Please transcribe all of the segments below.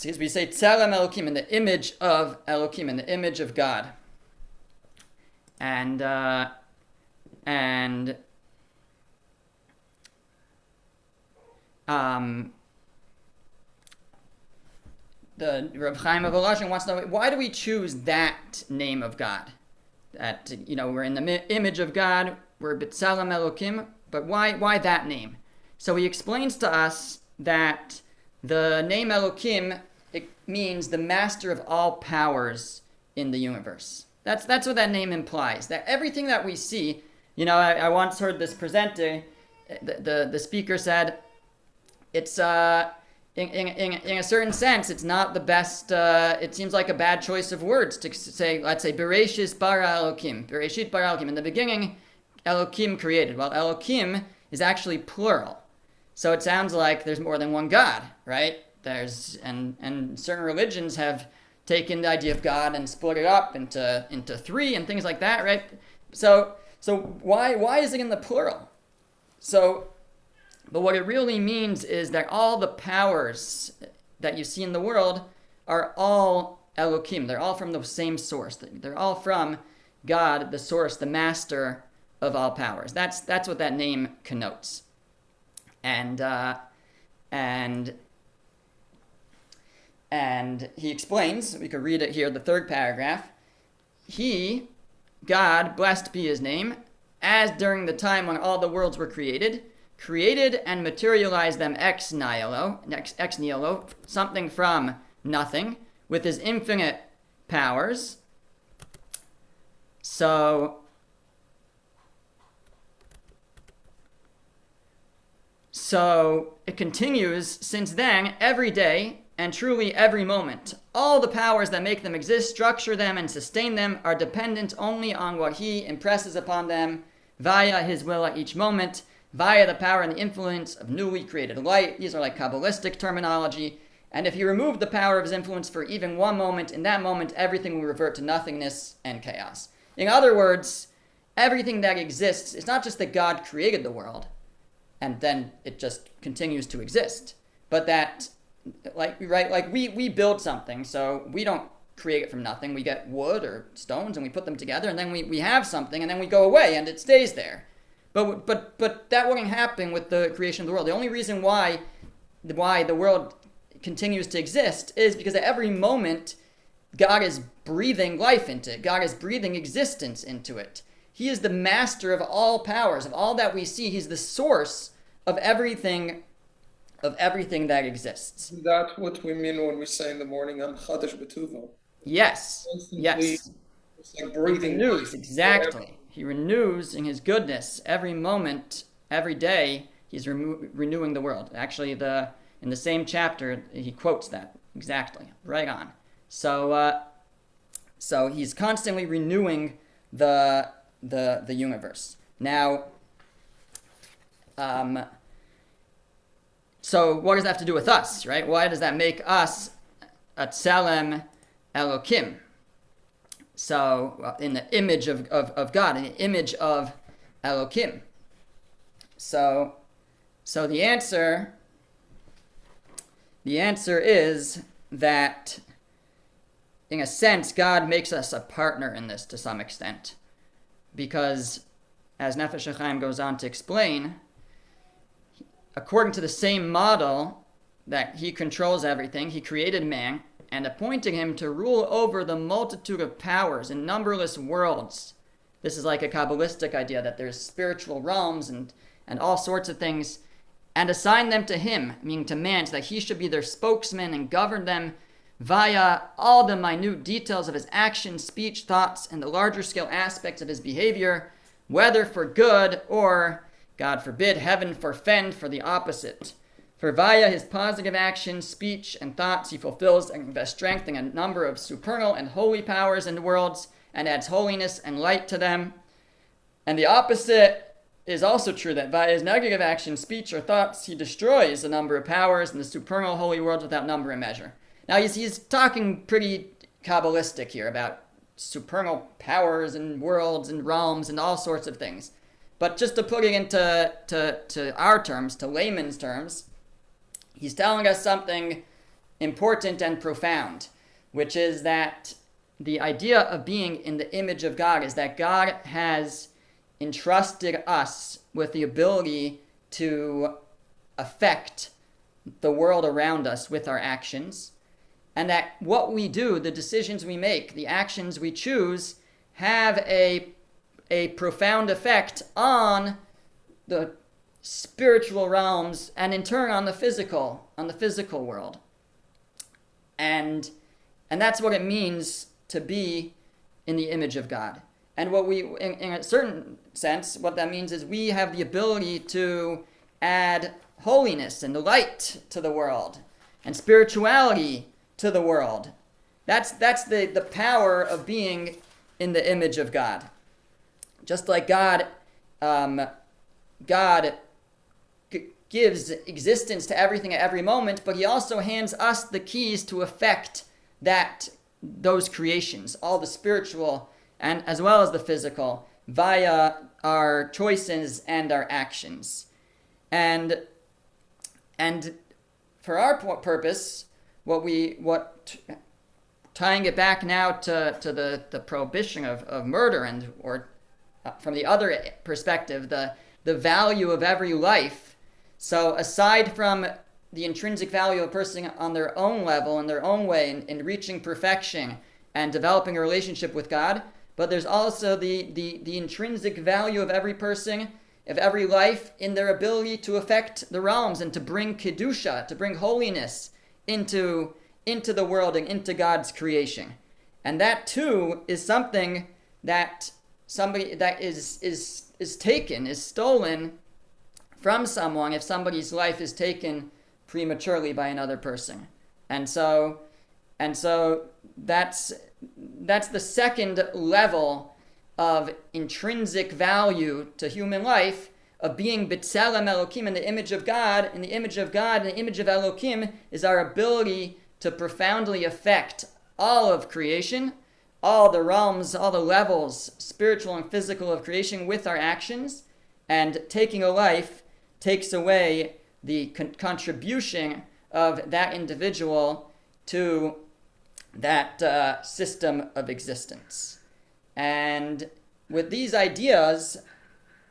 Because we say tzelem Elokim, in the image of Elokim, in the image of God. And the Rabbi Chaim of Volozhin wants to know, why do we choose that name of God? That, we're in the image of God, we're B'Tselem Elokim, but why that name? So he explains to us that the name Elokim, it means the master of all powers in the universe. That's what that name implies. That everything that we see, I once heard this presenter, the speaker said, it's in a certain sense, it's not the best. It seems like a bad choice of words to say. Let's say Bereshit bara Elokim. Bereshit bara Elokim. In the beginning, Elokim created. Well, Elokim is actually plural, so it sounds like there's more than one God, right? And certain religions have taken the idea of God and split it up into three and things like that, right? So why is it in the plural? But what it really means is that all the powers that you see in the world are all Elokim. They're all from the same source. They're all from God, the source, the master of all powers. That's what that name connotes. And he explains, we could read it here, the third paragraph. He, God, blessed be his name, as during the time when all the worlds were created and materialized them ex nihilo, something from nothing, with his infinite powers. So it continues since then, every day, and truly every moment. All the powers that make them exist, structure them, and sustain them are dependent only on what he impresses upon them via his will at each moment, via the power and the influence of newly created light. These are like Kabbalistic terminology. And if you remove the power of his influence for even one moment, in that moment, everything will revert to nothingness and chaos. In other words, everything that exists, it's not just that God created the world, and then it just continues to exist, but that, we build something, so we don't create it from nothing. We get wood or stones and we put them together, and then we have something, and then we go away, and it stays there. But that wouldn't happen with the creation of the world. The only reason why the world continues to exist is because at every moment, God is breathing life into it. God is breathing existence into it. He is the master of all powers, of all that we see. He's the source of everything that exists. That's what we mean when we say in the morning, "Am Chadash B'Tuvo." Yes. It's like breathing news, exactly. He renews in his goodness every moment, every day. He's renewing the world. Actually, in the same chapter, he quotes that exactly, right on. So he's constantly renewing the universe. Now, so what does that have to do with us, right? Why does that make us a tselem Elokim? So, in the image of God, in the image of Elokim. So the answer is that, in a sense, God makes us a partner in this to some extent. Because, as Nefesh HaChaim goes on to explain, according to the same model that he controls everything, he created man, and appointing him to rule over the multitude of powers in numberless worlds. This is like a Kabbalistic idea that there's spiritual realms and all sorts of things, and assign them to him, meaning to man, so that he should be their spokesman and govern them via all the minute details of his actions, speech, thoughts, and the larger scale aspects of his behavior, whether for good or, God forbid, heaven forfend, for the opposite. For via his positive actions, speech, and thoughts, he fulfills and invests strength in a number of supernal and holy powers in the worlds, and adds holiness and light to them. And the opposite is also true, that via his negative actions, speech, or thoughts, he destroys a number of powers in the supernal holy worlds without number and measure. Now, he's talking pretty Kabbalistic here about supernal powers and worlds and realms and all sorts of things. But just to put it into our terms, to layman's terms, he's telling us something important and profound, which is that the idea of being in the image of God is that God has entrusted us with the ability to affect the world around us with our actions, and that what we do, the decisions we make, the actions we choose, have a profound effect on the spiritual realms and in turn on the physical world. And that's what it means to be in the image of God. And what we, in a certain sense, what that means is we have the ability to add holiness and light to the world and spirituality to the world. That's the power of being in the image of God. Just like God gives existence to everything at every moment, but he also hands us the keys to affect those creations, all the spiritual and as well as the physical, via our choices and our actions. And for our purpose, tying it back now to the prohibition of murder or from the other perspective, the value of every life. So aside from the intrinsic value of a person on their own level, in their own way, in reaching perfection and developing a relationship with God, but there's also the intrinsic value of every person, of every life, in their ability to affect the realms and to bring kedusha, to bring holiness into the world and into God's creation. And that too is something that somebody that is stolen from someone if somebody's life is taken prematurely by another person. And so that's the second level of intrinsic value to human life, of being B'Tselem Elokim, in the image of God. In the image of God, in the image of Elokim, is our ability to profoundly affect all of creation, all the realms, all the levels, spiritual and physical, of creation with our actions. And taking a life takes away the contribution of that individual to that system of existence. And with these ideas,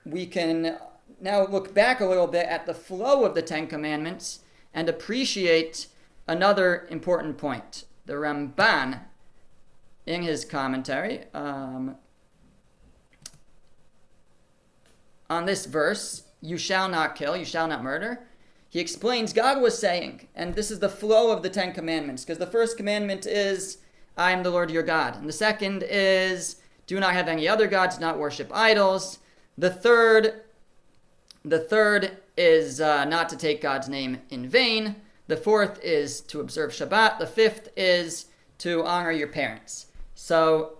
we can now look back a little bit at the flow of the Ten Commandments and appreciate another important point. The Ramban, in his commentary on this verse, you shall not kill, you shall not murder, he explains God was saying, and this is the flow of the Ten Commandments, because the first commandment is, I am the Lord your God. And the second is, do not have any other gods, do not worship idols. The third is not to take God's name in vain. The fourth is to observe Shabbat. The fifth is to honor your parents. So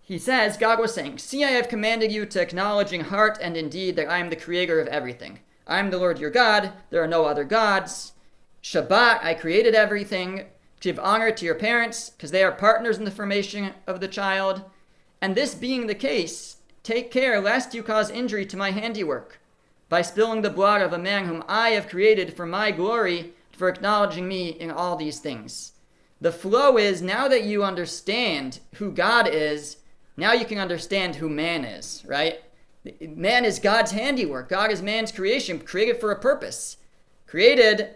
he says, God was saying, see, I have commanded you to acknowledge in heart and in deed that I am the creator of everything. I am the Lord your God. There are no other gods. Shabbat, I created everything. Give honor to your parents, because they are partners in the formation of the child. And this being the case, take care lest you cause injury to my handiwork by spilling the blood of a man whom I have created for my glory, for acknowledging me in all these things. The flow is, now that you understand who God is, now you can understand who man is, right? Man is God's handiwork. God is man's creation, created for a purpose. Created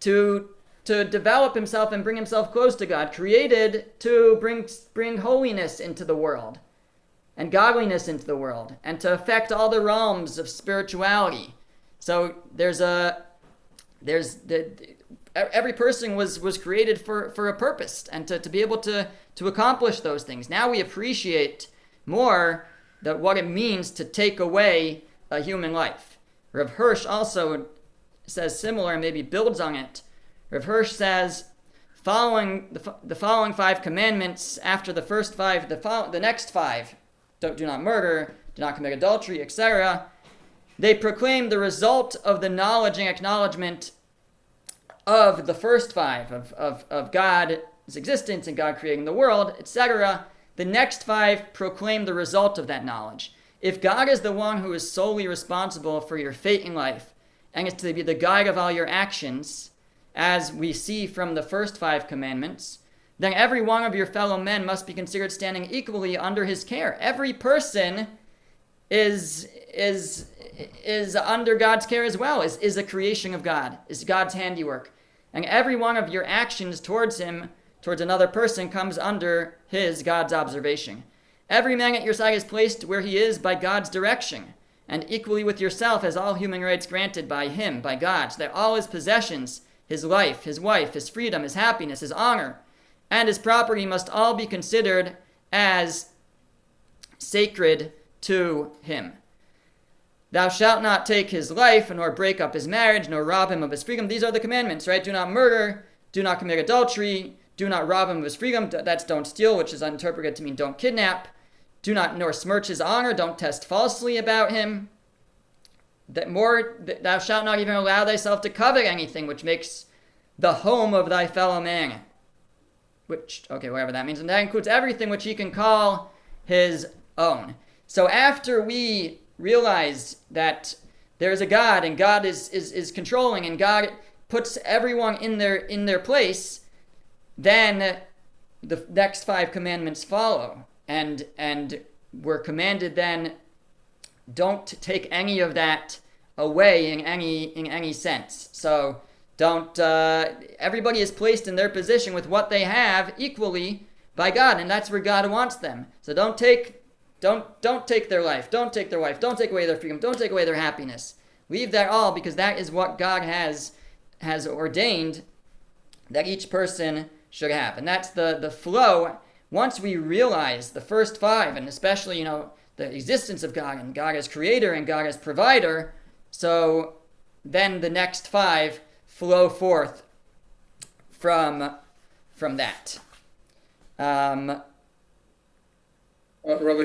to develop himself and bring himself close to God. Created to bring holiness into the world and godliness into the world and to affect all the realms of spirituality. So every person was created for a purpose and to be able to accomplish those things. Now we appreciate more what it means to take away a human life. Rav Hirsch also says similar and maybe builds on it. Rav Hirsch says, following the following five commandments, after the first five, the next five, do not murder, do not commit adultery, etc., they proclaim the result of the knowledge and acknowledgement of the first five, of God's existence and God creating the world, etc. The next five proclaim the result of that knowledge. If God is the one who is solely responsible for your fate in life, and is to be the guide of all your actions, as we see from the first 5 commandments, then every one of your fellow men must be considered standing equally under his care. Every person is under God's care as well, is a creation of God, is God's handiwork. And every one of your actions towards him, towards another person, comes under God's observation. Every man at your side is placed where he is by God's direction, and equally with yourself has all human rights granted by him, by God, so that all his possessions, his life, his wife, his freedom, his happiness, his honor, and his property must all be considered as sacred to him. Thou shalt not take his life, nor break up his marriage, nor rob him of his freedom. These are the commandments, right? Do not murder, do not commit adultery, do not rob him of his freedom. That's don't steal, which is interpreted to mean don't kidnap. Do not nor smirch his honor, don't test falsely about him. Thou shalt not even allow thyself to covet anything which makes the home of thy fellow man. Whatever that means. And that includes everything which he can call his own. So after we realize that there's a God, and God is controlling, and God puts everyone in their place, then the next 5 commandments follow. And we're commanded then, don't take any of that away in any sense. So don't everybody is placed in their position with what they have equally by God, and that's where God wants them. So don't take their life, don't take their wife, don't take away their freedom, don't take away their happiness. Leave that all, because that is what God has ordained that each person should have. And that's the flow. Once we realize the first 5, and especially, the existence of God, and God as creator, and God as provider, so then the next 5 flow forth from that. Rabbi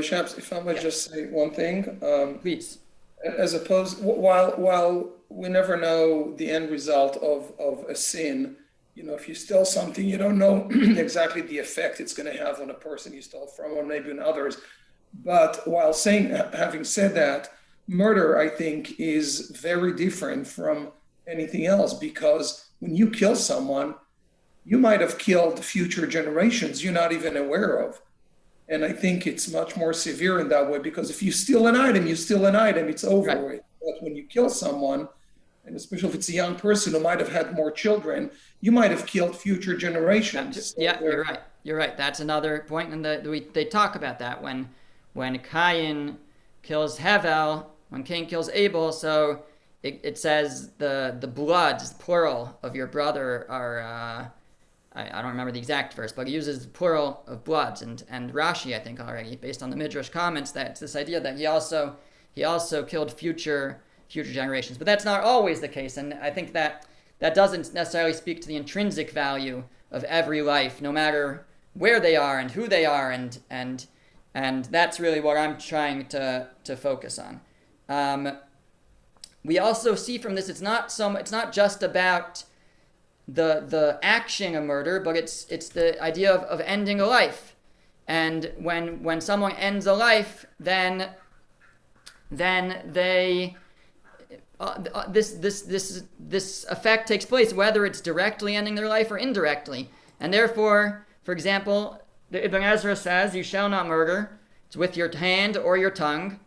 Shaps, if I might just say one thing. Please. As opposed, while we never know the end result of a sin, if you steal something, you don't know exactly the effect it's going to have on a person you stole from, or maybe on others. But having said that, murder, I think, is very different from anything else, because when you kill someone, you might have killed future generations you're not even aware of. And I think it's much more severe in that way, because if you steal an item, it's over right. with. But when you kill someone, and especially if it's a young person who might have had more children, you might have killed future generations. You're right. You're right. That's another point, and they talk about that when Cain kills Hevel, when Cain kills Abel. So it says the bloods, plural, of your brother are. I don't remember the exact verse, but he uses plural of bloods, and Rashi, I think, already, based on the Midrash comments, that it's this idea that he also killed future generations. But that's not always the case, and I think that doesn't necessarily speak to the intrinsic value of every life, no matter where they are and who they are, and that's really what I'm trying to focus on. We also see from this, it's not just about the action of murder, but it's the idea of ending a life. And when someone ends a life, then they this effect takes place, whether it's directly ending their life or indirectly. And therefore, for example, the Ibn Ezra says, you shall not murder. It's with your hand or your tongue,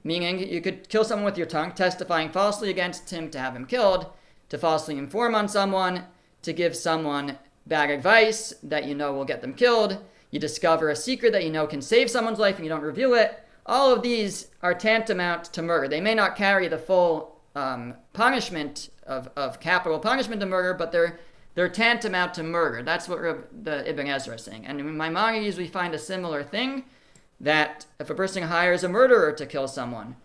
meaning you could kill someone with your tongue, testifying falsely against him to have him killed, to falsely inform on someone, to give someone bad advice that will get them killed. You discover a secret that can save someone's life and you don't reveal it. All of these are tantamount to murder. They may not carry the full punishment of capital punishment of murder, but they're tantamount to murder. That's what the Ibn Ezra is saying. And in Maimonides, we find a similar thing, that if a person hires a murderer to kill someone,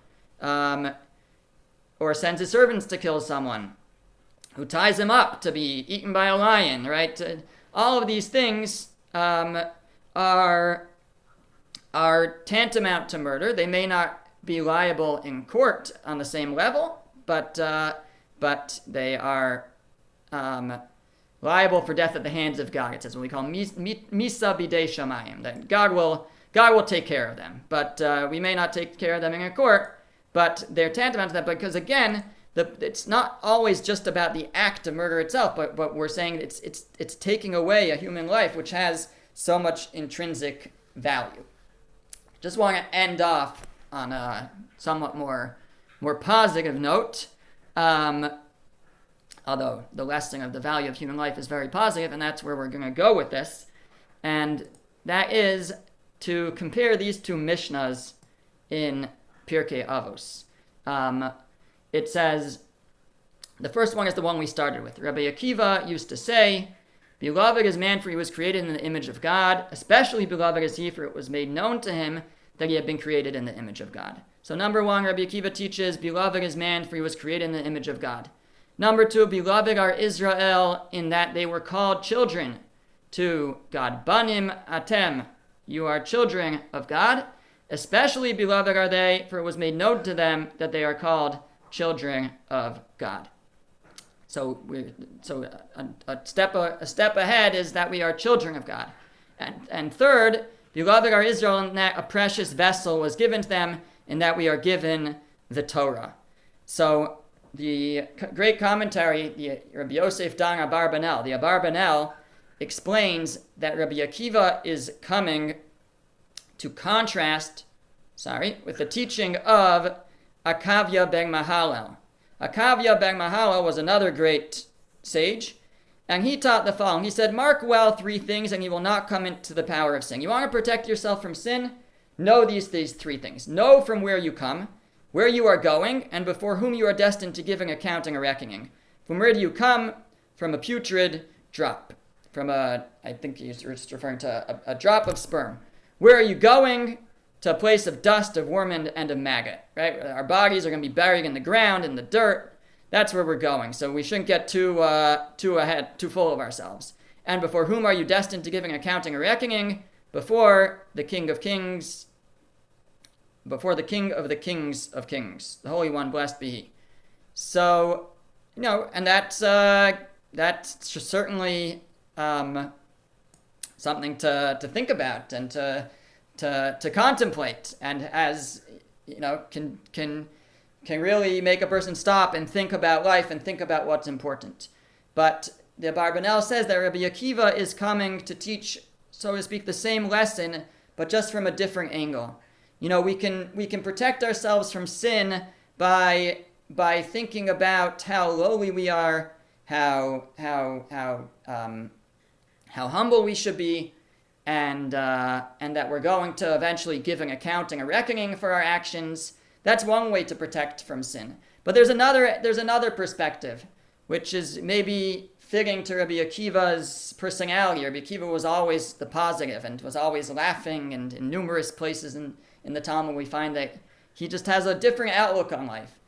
or sends his servants to kill someone, who ties him up to be eaten by a lion, right? All of these things are tantamount to murder. They may not be liable in court on the same level, but they are liable for death at the hands of God. It says what we call misa bidei shamayim, that God will take care of them. But we may not take care of them in a court, but they're tantamount to that, because again, it's not always just about the act of murder itself, but we're saying it's taking away a human life which has so much intrinsic value. Just want to end off on a somewhat more positive note, although the lesson of the value of human life is very positive, and that's where we're going to go with this, and that is to compare these two Mishnahs in Pirkei Avos. It says, the first one is the one we started with. Rabbi Akiva used to say, "Beloved is man, for he was created in the image of God. Especially beloved is he, for it was made known to him that he had been created in the image of God." So number one, Rabbi Akiva teaches, beloved is man, for he was created in the image of God. Number two, beloved are Israel, in that they were called children to God. Banim atem, you are children of God. Especially beloved are they, for it was made known to them that they are called children of God. So a step ahead is that we are children of God. And third, beloved are Israel, in that a precious vessel was given to them, in that we are given the Torah. So the great commentary, the Rabbi Yosef Dan Abarbanel, the Abarbanel explains that Rabbi Akiva is coming to contrast, with the teaching of Akavya ben Mahalel. Akavya ben Mahalel was another great sage, and he taught the following. He said, mark well three things, and you will not come into the power of sin. You want to protect yourself from sin? Know these three things. Know from where you come, where you are going, and before whom you are destined to give an accounting or reckoning. From where do you come? From a putrid drop. I think he's referring to a drop of sperm. Where are you going? To a place of dust, of worm, and of maggot, right? Our bodies are going to be buried in the ground, in the dirt. That's where we're going. So we shouldn't get too full of ourselves. And before whom are you destined to give an accounting or reckoning? Before the King of Kings, before the King of the Kings of Kings, the Holy One, blessed be He. So, and that's certainly something to think about and to contemplate, and as can really make a person stop and think about life and think about what's important. But the Abarbanel says that Rabbi Akiva is coming to teach, so to speak, the same lesson, but just from a different angle. We can protect ourselves from sin by thinking about how lowly we are, how humble we should be, and that we're going to eventually give an accounting, a reckoning for our actions. That's one way to protect from sin. But there's another perspective, which is maybe fitting to Rabbi Akiva's personality. Rabbi Akiva was always the positive and was always laughing, and in numerous places in the Talmud we find that he just has a different outlook on life.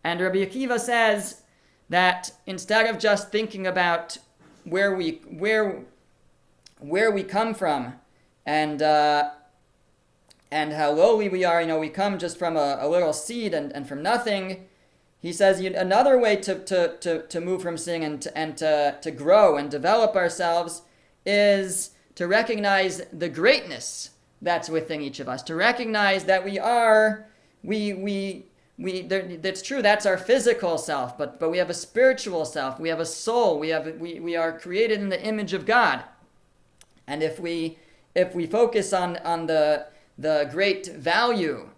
And Rabbi Akiva says that instead of just thinking about where we come from and how lowly we are, we come just from a little seed and from nothing. He says another way to move from sin and to grow and develop ourselves is to recognize the greatness that's within each of us, to recognize that that's true, that's our physical self, but we have a spiritual self, we have a soul, we are created in the image of God. And if we focus on the great value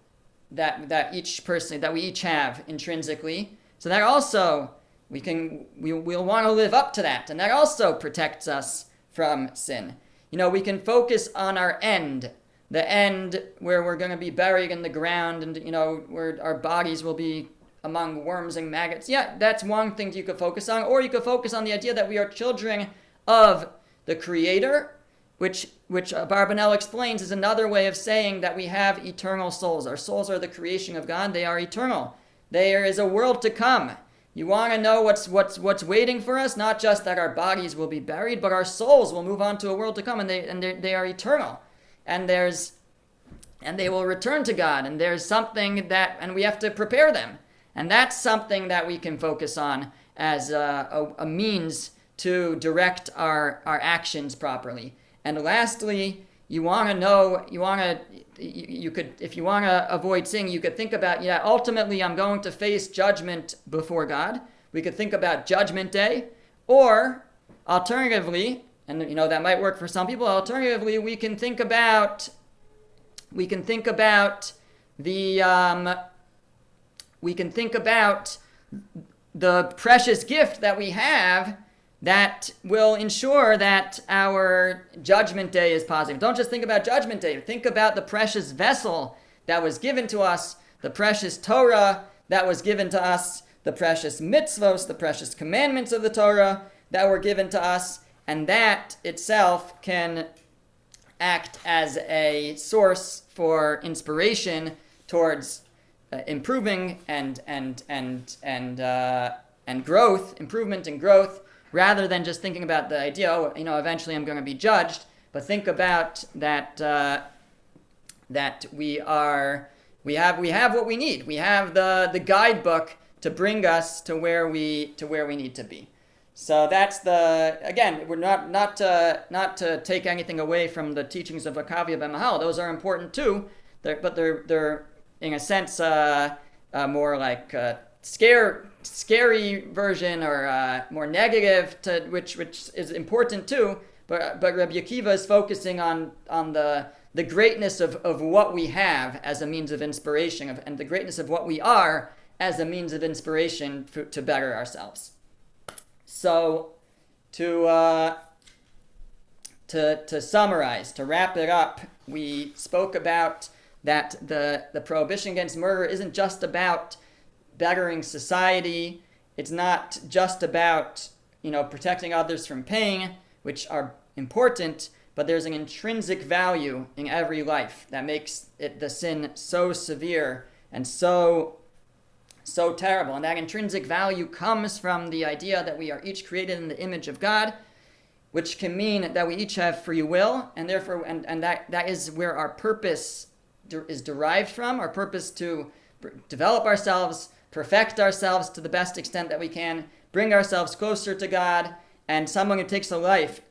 that we each have intrinsically, so that also we'll want to live up to that, and that also protects us from sin. We can focus on our end, the end where we're going to be buried in the ground, and where our bodies will be among worms and maggots. Yeah, that's one thing you could focus on, or you could focus on the idea that we are children of the Creator, which Abarbanel explains is another way of saying that we have eternal souls. Our souls are the creation of God. They are eternal. There is a world to come. You want to know what's waiting for us? Not just that our bodies will be buried, but our souls will move on to a world to come, and they are eternal. And they will return to God, and there's something and we have to prepare them. And that's something that we can focus on as a means to direct our actions properly. And lastly, you want to know, you could, if you want to avoid sin, you could think about, yeah, ultimately I'm going to face judgment before God. We could think about Judgment Day, or alternatively, and that might work for some people. Alternatively, we can think about the precious gift that we have that will ensure that our Judgment Day is positive. Don't just think about Judgment Day. Think about the precious vessel that was given to us, the precious Torah that was given to us, the precious mitzvos, the precious commandments of the Torah that were given to us, and that itself can act as a source for inspiration towards improving and growth, improvement and growth, rather than just thinking about the idea, eventually I'm going to be judged. But think about that we have what we need. We have the guidebook to bring us to where we need to be. So that's we're not to take anything away from the teachings of Akavia ben Mahal. Those are important too, but they're in a sense more like scary version, or more negative, to which is important too. But Rabbi Akiva is focusing on the greatness of what we have as a means of inspiration, and the greatness of what we are as a means of inspiration to better ourselves. So to summarize, to wrap it up, we spoke about that the prohibition against murder isn't just about bettering society. It's not just about protecting others from pain, which are important, but there's an intrinsic value in every life that makes the sin so severe and so terrible. And that intrinsic value comes from the idea that we are each created in the image of God, which can mean that we each have free will, and therefore, and that is where our purpose is derived from. Our purpose to develop ourselves, perfect ourselves to the best extent that we can, bring ourselves closer to God. And someone who takes a life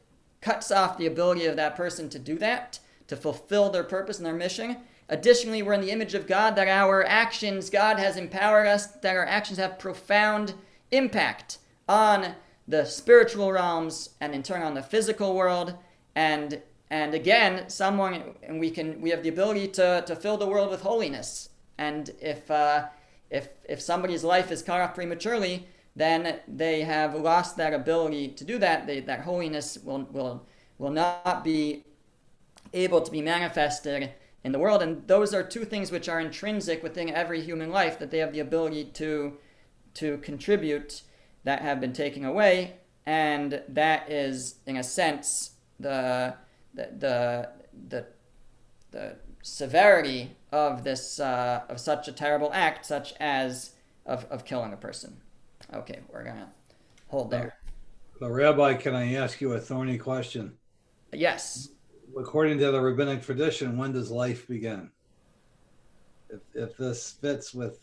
cuts off the ability of that person to do that, to fulfill their purpose and their mission. Additionally, we're in the image of God, that our actions, God has empowered us, that our actions have profound impact on the spiritual realms and in turn on the physical world. And again, we have the ability to fill the world with holiness. And if somebody's life is cut off prematurely, then they have lost that ability to do that. That holiness will not be able to be manifested in the world. And those are two things which are intrinsic within every human life, that they have the ability to contribute, that have been taken away. And that is, in a sense, the severity of this of such a terrible act, such as of killing a person. Okay, we're gonna hold there. So, Rabbi, can I ask you a thorny question? Yes. According to the rabbinic tradition, when does life begin? If this fits with